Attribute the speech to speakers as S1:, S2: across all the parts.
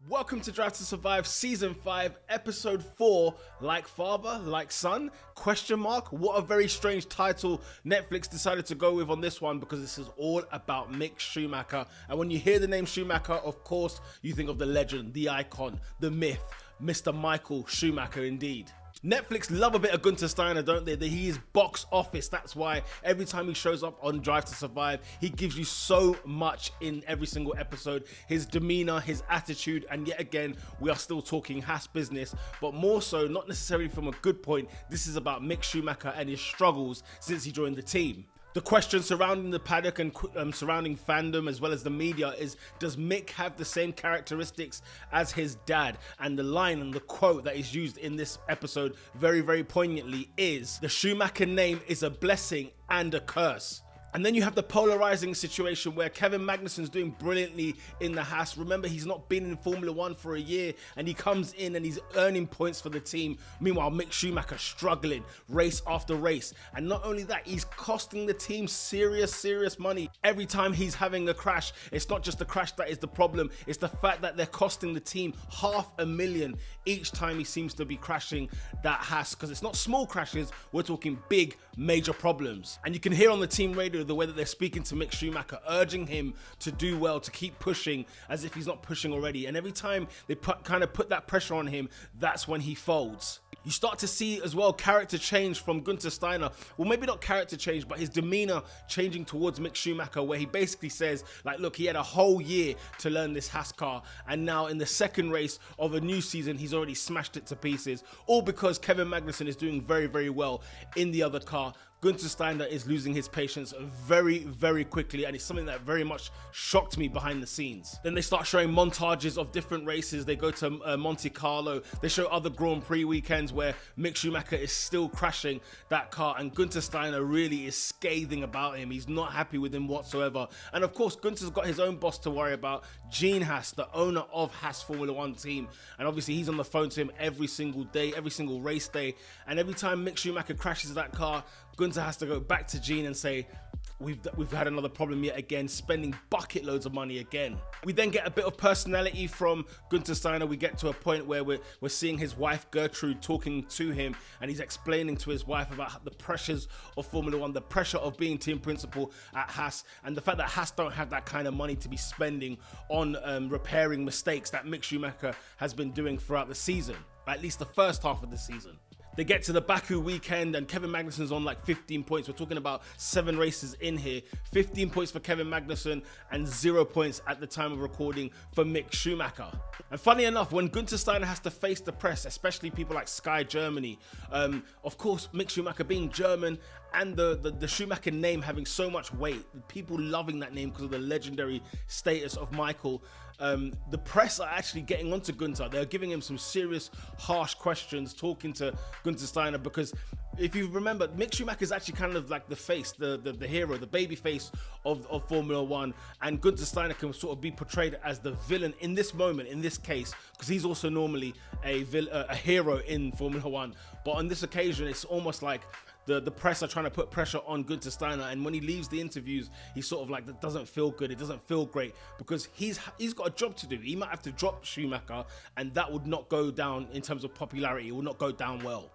S1: Welcome to Drive to Survive Season 5, Episode 4, Like Father, Like Son? Question mark? What a very strange title Netflix decided to go with on this one, because this is all about Mick Schumacher. And when you hear the name Schumacher, of course, you think of the legend, the icon, the myth, Mr. Michael Schumacher indeed. Netflix love a bit of Guenther Steiner, don't they? He is box office. That's why every time he shows up on Drive to Survive, he gives you so much in every single episode. His demeanor, his attitude, and yet again, we are still talking HAAS business, but more so, not necessarily from a good point. This is about Mick Schumacher and his struggles since he joined the team. The question surrounding the paddock and surrounding fandom as well as the media is, does Mick have the same characteristics as his dad? And the line and the quote that is used in this episode very, very poignantly is, the Schumacher name is a blessing and a curse. And then you have the polarizing situation where Kevin Magnussen's doing brilliantly in the HAAS. Remember, he's not been in Formula 1 for a year and he comes in and he's earning points for the team. Meanwhile, Mick Schumacher struggling race after race. And not only that, he's costing the team serious money. Every time he's having a crash, it's not just the crash that is the problem. It's the fact that they're costing the team $500,000 each time he seems to be crashing that HAAS. Because it's not small crashes, we're talking big, major problems. And you can hear on the team radio the way that they're speaking to Mick Schumacher, urging him to do well, to keep pushing as if he's not pushing already. And every time they kind of put that pressure on him, that's when he folds. You start to see as well character change from Guenther Steiner. Well, maybe not character change, but his demeanor changing towards Mick Schumacher, where he basically says, like, look, he had a whole year to learn this HAAS car, and now in the second race of a new season, he's already smashed it to pieces, all because Kevin Magnussen is doing very well in the other car. Guenther Steiner is losing his patience very quickly, and it's something that very much shocked me behind the scenes. Then they start showing montages of different races. They go to Monte Carlo. They show other Grand Prix weekends where Mick Schumacher is still crashing that car, and Guenther Steiner really is scathing about him. He's not happy with him whatsoever. And of course, Guenther's got his own boss to worry about, Gene HAAS, the owner of HAAS Formula 1 team. And obviously, he's on the phone to him every single day, every single race day. And every time Mick Schumacher crashes that car, Guenther has to go back to Gene and say, we've had another problem yet again, spending bucket loads of money again. We then get a bit of personality from Guenther Steiner. We get to a point where we're seeing his wife Gertrude talking to him, and he's explaining to his wife about the pressures of Formula 1, the pressure of being team principal at HAAS, and the fact that HAAS don't have that kind of money to be spending on repairing mistakes that Mick Schumacher has been doing throughout the season, at least the first half of the season. They get to the Baku weekend and Kevin Magnussen's on like 15 points. We're talking about 7 races in here. 15 points for Kevin Magnussen and 0 points at the time of recording for Mick Schumacher. And funny enough, when Guenther Steiner has to face the press, especially people like Sky Germany, of course, Mick Schumacher being German and the Schumacher name having so much weight, people loving that name because of the legendary status of Michael, the press are actually getting onto Guenther. They're giving him some serious, harsh questions, talking to Guenther Steiner, because if you remember, Mick Schumacher is actually kind of like the face, the hero, the baby face of Formula 1, and Guenther Steiner can sort of be portrayed as the villain in this moment, in this case, because he's also normally a hero in Formula 1. But on this occasion, it's almost like the press are trying to put pressure on Guenther Steiner, and when he leaves the interviews, he's sort of like, that doesn't feel good, it doesn't feel great, because he's got a job to do. He might have to drop Schumacher, and that would not go down in terms of popularity, it will not go down well.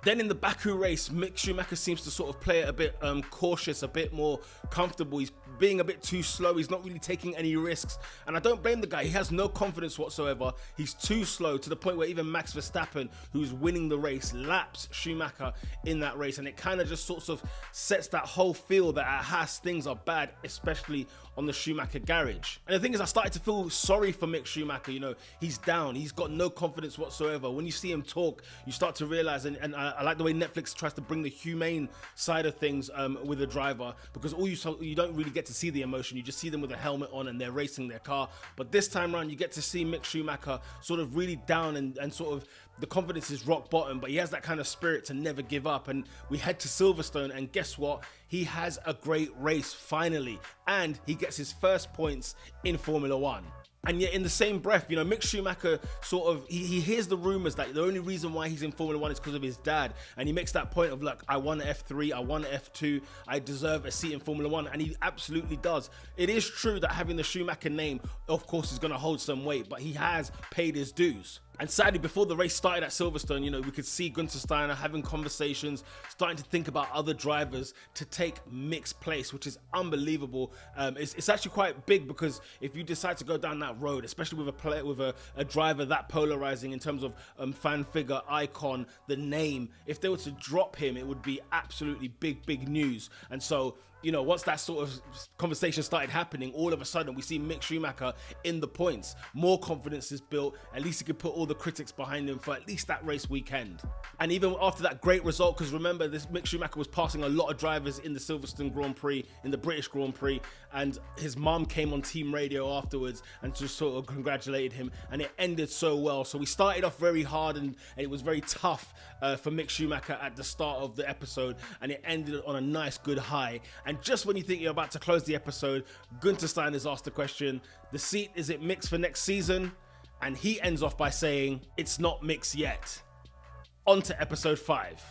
S1: Then in the Baku race, Mick Schumacher seems to sort of play it a bit cautious, a bit more comfortable. He's being a bit too slow. He's not really taking any risks. And I don't blame the guy. He has no confidence whatsoever. He's too slow, to the point where even Max Verstappen, who's winning the race, laps Schumacher in that race. And it kind of just sort of sets that whole feel that at HAAS things are bad, especially on the Schumacher garage. And the thing is, I started to feel sorry for Mick Schumacher. You know, he's down. He's got no confidence whatsoever. When you see him talk, you start to realize, and I like the way Netflix tries to bring the humane side of things with a driver, because you don't really get to see the emotion. You just see them with a helmet on and they're racing their car. But this time around, you get to see Mick Schumacher sort of really down, and sort of the confidence is rock bottom, but he has that kind of spirit to never give up. And we head to Silverstone, and guess what? He has a great race finally, and he gets his first points in Formula 1. And yet in the same breath, Mick Schumacher sort of, he hears the rumors that the only reason why he's in Formula One is because of his dad. And he makes that point of like, I won F3, I won F2, I deserve a seat in Formula One. And he absolutely does. It is true that having the Schumacher name, of course, is going to hold some weight, but he has paid his dues. And sadly, before the race started at Silverstone, we could see Guenther Steiner having conversations, starting to think about other drivers to take Mick's place, which is unbelievable. It's actually quite big, because if you decide to go down that road, especially with a driver that polarizing in terms of fan figure, icon, the name, if they were to drop him, it would be absolutely big news. And so, once that sort of conversation started happening, all of a sudden we see Mick Schumacher in the points. More confidence is built. At least he could put all the critics behind him for at least that race weekend. And even after that great result, because remember, this Mick Schumacher was passing a lot of drivers in the Silverstone Grand Prix, in the British Grand Prix, and his mum came on team radio afterwards and just sort of congratulated him, and it ended so well. So we started off very hard, and it was very tough for Mick Schumacher at the start of the episode, and it ended on a nice, good high. And just when you think you're about to close the episode, Guenther Steiner is asked the question, the seat, is it Mick's for next season? And he ends off by saying, it's not Mick's yet. On to episode 5.